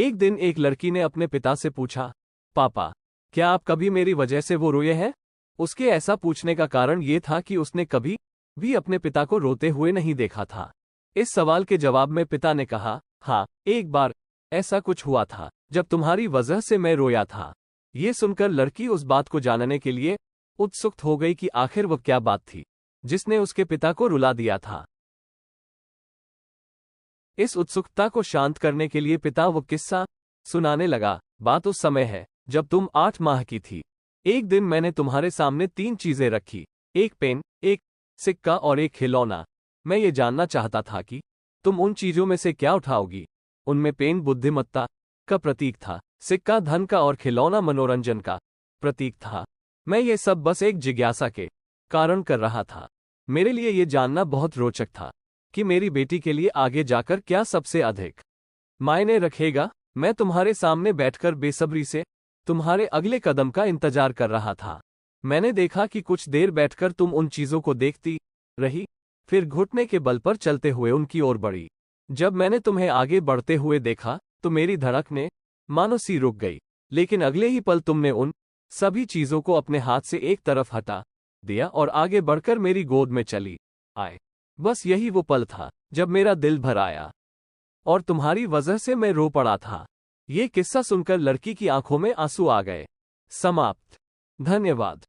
एक दिन एक लड़की ने अपने पिता से पूछा, पापा, क्या आप कभी मेरी वजह से वो रोए हैं? उसके ऐसा पूछने का कारण ये था कि उसने कभी भी अपने पिता को रोते हुए नहीं देखा था। इस सवाल के जवाब में पिता ने कहा, हाँ, एक बार ऐसा कुछ हुआ था जब तुम्हारी वजह से मैं रोया था। ये सुनकर लड़की उस बात को जानने के लिए उत्सुक हो गई कि आखिर वह क्या बात थी जिसने उसके पिता को रुला दिया था। इस उत्सुकता को शांत करने के लिए पिता वो किस्सा सुनाने लगा। बात उस समय है जब तुम 8 माह की थी। एक दिन मैंने तुम्हारे सामने 3 चीजें रखी, एक पेन, एक सिक्का और एक खिलौना। मैं ये जानना चाहता था कि तुम उन चीजों में से क्या उठाओगी। उनमें पेन बुद्धिमत्ता का प्रतीक था, सिक्का धन का और खिलौना मनोरंजन का प्रतीक था। मैं ये सब बस एक जिज्ञासा के कारण कर रहा था। मेरे लिए ये जानना बहुत रोचक था कि मेरी बेटी के लिए आगे जाकर क्या सबसे अधिक मायने रखेगा। मैं तुम्हारे सामने बैठकर बेसब्री से तुम्हारे अगले कदम का इंतजार कर रहा था। मैंने देखा कि कुछ देर बैठकर तुम उन चीजों को देखती रही, फिर घुटने के बल पर चलते हुए उनकी ओर बढ़ी। जब मैंने तुम्हें आगे बढ़ते हुए देखा तो मेरी धड़कनें मानो सी रुक गई, लेकिन अगले ही पल तुमने उन सभी चीजों को अपने हाथ से एक तरफ हटा दिया और आगे बढ़कर मेरी गोद में चली आए। बस यही वो पल था जब मेरा दिल भर आया और तुम्हारी वजह से मैं रो पड़ा था। ये किस्सा सुनकर लड़की की आंखों में आंसू आ गए। समाप्त। धन्यवाद।